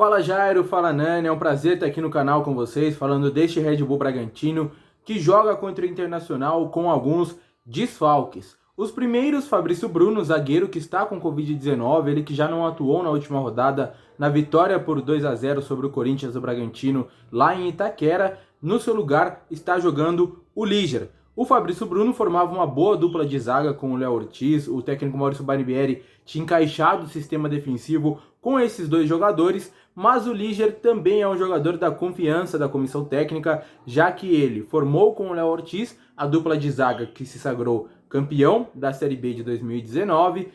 Fala Jairo, fala Nani, é um prazer estar aqui no canal com vocês, falando deste Red Bull Bragantino, que joga contra o Internacional com alguns desfalques. Os primeiros, Fabrício Bruno, zagueiro que está com Covid-19, ele que já não atuou na última rodada na vitória por 2-0 sobre o Corinthians do Bragantino lá em Itaquera. No seu lugar está jogando o Liger. O Fabrício Bruno formava uma boa dupla de zaga com o Léo Ortiz, o técnico Maurício Barbieri tinha encaixado o sistema defensivo com esses dois jogadores, mas o Liger também é um jogador da confiança da comissão técnica, já que ele formou com o Léo Ortiz a dupla de zaga que se sagrou campeão da Série B de 2019,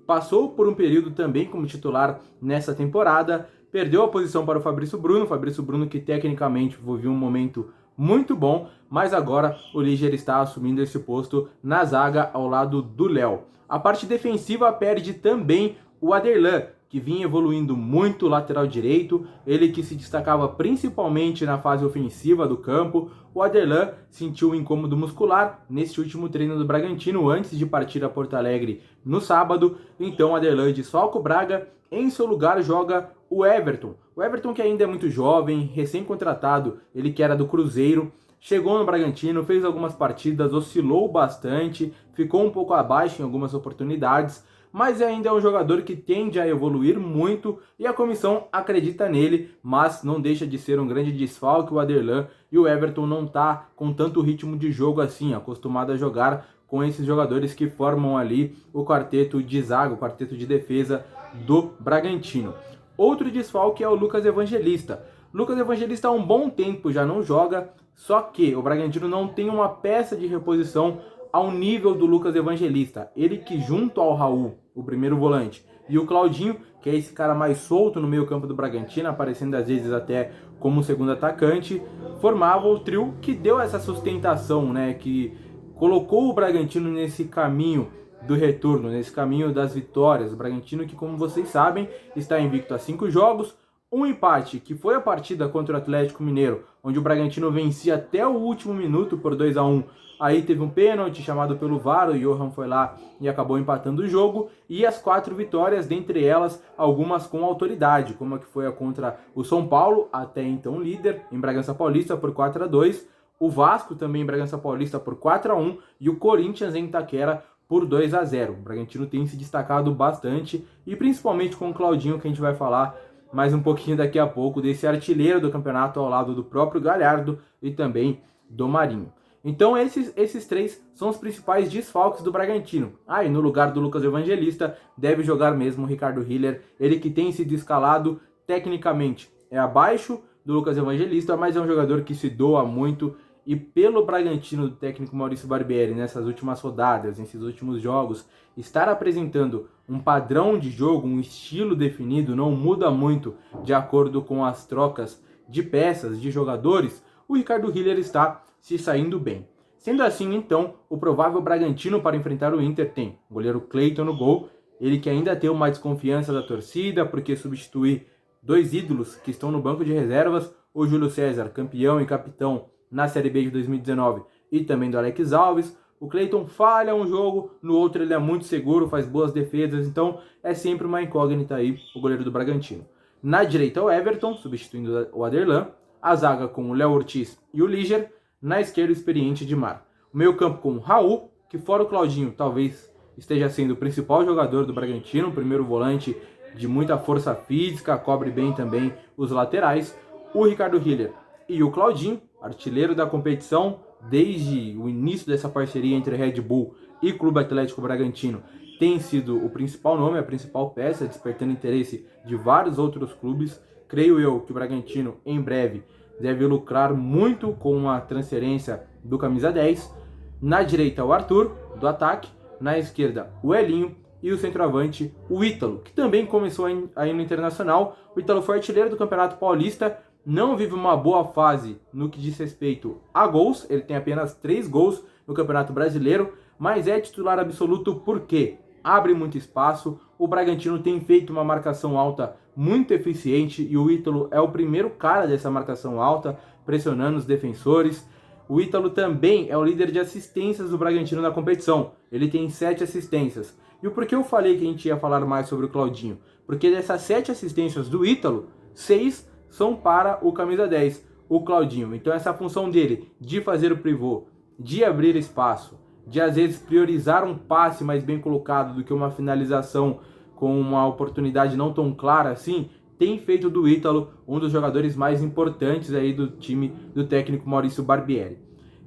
passou por um período também como titular nessa temporada, perdeu a posição para o Fabrício Bruno que tecnicamente viveu um momento muito bom, mas agora o Liger está assumindo esse posto na zaga ao lado do Léo. A parte defensiva perde também o Aderlan, que vinha evoluindo muito lateral direito, ele que se destacava principalmente na fase ofensiva do campo. O Aderlan sentiu um incômodo muscular neste último treino do Bragantino antes de partir a Porto Alegre no sábado, então o Aderlan desfalca o Braga, em seu lugar joga o Everton. O Everton, que ainda é muito jovem, recém-contratado, ele que era do Cruzeiro, chegou no Bragantino, fez algumas partidas, oscilou bastante, ficou um pouco abaixo em algumas oportunidades, mas ainda é um jogador que tende a evoluir muito e a comissão acredita nele, mas não deixa de ser um grande desfalque o Aderlan, e o Everton não está com tanto ritmo de jogo assim, acostumado a jogar com esses jogadores que formam ali o quarteto de zaga, o quarteto de defesa do Bragantino. Outro desfalque é o Lucas Evangelista. Lucas Evangelista há um bom tempo já não joga, só que o Bragantino não tem uma peça de reposição ao nível do Lucas Evangelista. Ele que junto ao Raul, o primeiro volante, e o Claudinho, que é esse cara mais solto no meio campo do Bragantino, aparecendo às vezes até como segundo atacante, formava o trio que deu essa sustentação, né, que colocou o Bragantino nesse caminho do retorno, nesse caminho das vitórias. O Bragantino que, como vocês sabem, está invicto a 5 jogos, um empate, que foi a partida contra o Atlético Mineiro, onde o Bragantino vencia até o último minuto por 2-1. Aí teve um pênalti chamado pelo VAR, o Johan foi lá e acabou empatando o jogo. E as 4 vitórias, dentre elas, algumas com autoridade, como a que foi a contra o São Paulo, até então líder, em Bragança Paulista por 4-2. O Vasco também em Bragança Paulista por 4-1 e o Corinthians em Itaquera por 2-0. O Bragantino tem se destacado bastante e principalmente com o Claudinho, que a gente vai falar mais um pouquinho daqui a pouco, desse artilheiro do campeonato ao lado do próprio Galhardo e também do Marinho. Então esses três são os principais desfalques do Bragantino. E no lugar do Lucas Evangelista deve jogar mesmo o Ricardo Hiller, ele que tem sido escalado tecnicamente. É abaixo do Lucas Evangelista, mas é um jogador que se doa muito. E pelo Bragantino do técnico Maurício Barbieri nessas últimas rodadas, nesses últimos jogos, estar apresentando um padrão de jogo, um estilo definido, não muda muito de acordo com as trocas de peças, de jogadores, o Ricardo Hiller está se saindo bem. Sendo assim, então, o provável Bragantino para enfrentar o Inter tem o goleiro Cleiton no gol, ele que ainda tem uma desconfiança da torcida, porque substituir 2 ídolos que estão no banco de reservas, o Júlio César, campeão e capitão na Série B de 2019, e também do Alex Alves. O Cleiton falha um jogo, no outro ele é muito seguro, faz boas defesas, então é sempre uma incógnita aí o goleiro do Bragantino. Na direita o Everton, substituindo o Aderlan, a zaga com o Léo Ortiz e o Liger, na esquerda o experiente Edmar. O meio campo com o Raul, que fora o Claudinho talvez esteja sendo o principal jogador do Bragantino, primeiro volante de muita força física, cobre bem também os laterais, o Ricardo Hiller e o Claudinho, artilheiro da competição desde o início dessa parceria entre Red Bull e Clube Atlético Bragantino, tem sido o principal nome, a principal peça, despertando interesse de vários outros clubes. Creio eu que o Bragantino, em breve, deve lucrar muito com a transferência do camisa 10. Na direita, o Arthur, do ataque. Na esquerda, o Elinho. E o centroavante, o Ítalo, que também começou aí no Internacional. O Ítalo foi artilheiro do Campeonato Paulista, não vive uma boa fase no que diz respeito a gols, ele tem apenas 3 gols no Campeonato Brasileiro, mas é titular absoluto porque abre muito espaço, o Bragantino tem feito uma marcação alta muito eficiente e o Ítalo é o primeiro cara dessa marcação alta, pressionando os defensores. O Ítalo também é o líder de assistências do Bragantino na competição, ele tem 7 assistências. E o porquê eu falei que a gente ia falar mais sobre o Claudinho? Porque dessas 7 assistências do Ítalo, 6 são para o camisa 10, o Claudinho. Então essa função dele de fazer o pivô, de abrir espaço, de às vezes priorizar um passe mais bem colocado do que uma finalização com uma oportunidade não tão clara assim, tem feito do Ítalo um dos jogadores mais importantes aí do time do técnico Maurício Barbieri.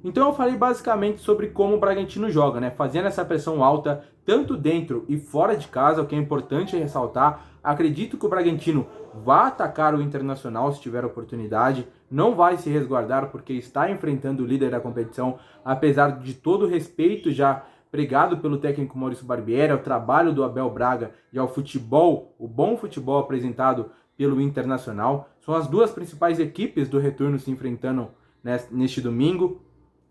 Então eu falei basicamente sobre como o Bragantino joga, né? Fazendo essa pressão alta tanto dentro e fora de casa, o que é importante ressaltar. Acredito que o Bragantino vai atacar o Internacional se tiver oportunidade, não vai se resguardar porque está enfrentando o líder da competição, apesar de todo o respeito já pregado pelo técnico Maurício Barbieri, ao trabalho do Abel Braga e ao futebol, o bom futebol apresentado pelo Internacional. São as duas principais equipes do retorno se enfrentando neste domingo.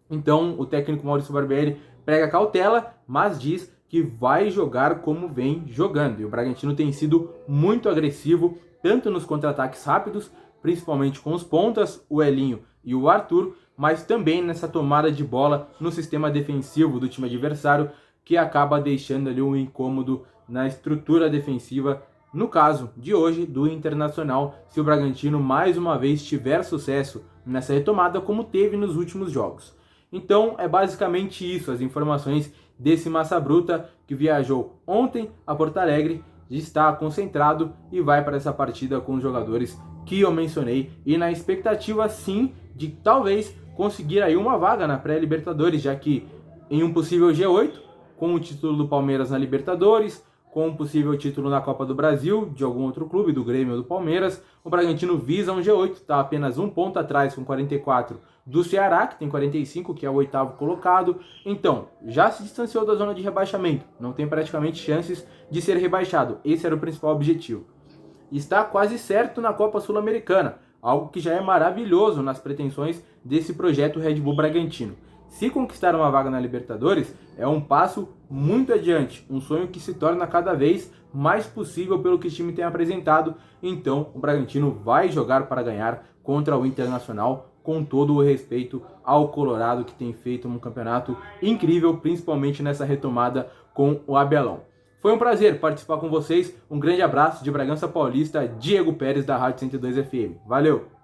Então o técnico Maurício Barbieri prega cautela, mas diz que vai jogar como vem jogando. E o Bragantino tem sido muito agressivo, tanto nos contra-ataques rápidos, principalmente com os pontas, o Elinho e o Arthur, mas também nessa tomada de bola no sistema defensivo do time adversário, que acaba deixando ali um incômodo na estrutura defensiva, no caso de hoje, do Internacional, se o Bragantino mais uma vez tiver sucesso nessa retomada, como teve nos últimos jogos. Então é basicamente isso, as informações desse Massa Bruta que viajou ontem a Porto Alegre, está concentrado e vai para essa partida com os jogadores que eu mencionei e na expectativa sim de talvez conseguir aí uma vaga na pré-Libertadores, já que em um possível G8, com o título do Palmeiras na Libertadores, com um possível título na Copa do Brasil, de algum outro clube, do Grêmio ou do Palmeiras, o Bragantino visa um G8, está apenas um ponto atrás com 44 do Ceará, que tem 45, que é o oitavo colocado. Então, já se distanciou da zona de rebaixamento, não tem praticamente chances de ser rebaixado, esse era o principal objetivo. Está quase certo na Copa Sul-Americana, algo que já é maravilhoso nas pretensões desse projeto Red Bull Bragantino. Se conquistar uma vaga na Libertadores, é um passo muito adiante, um sonho que se torna cada vez mais possível pelo que o time tem apresentado. Então, o Bragantino vai jogar para ganhar contra o Internacional, com todo o respeito ao Colorado, que tem feito um campeonato incrível, principalmente nessa retomada com o Abelão. Foi um prazer participar com vocês, um grande abraço de Bragança Paulista, Diego Pérez da Rádio 102 FM. Valeu!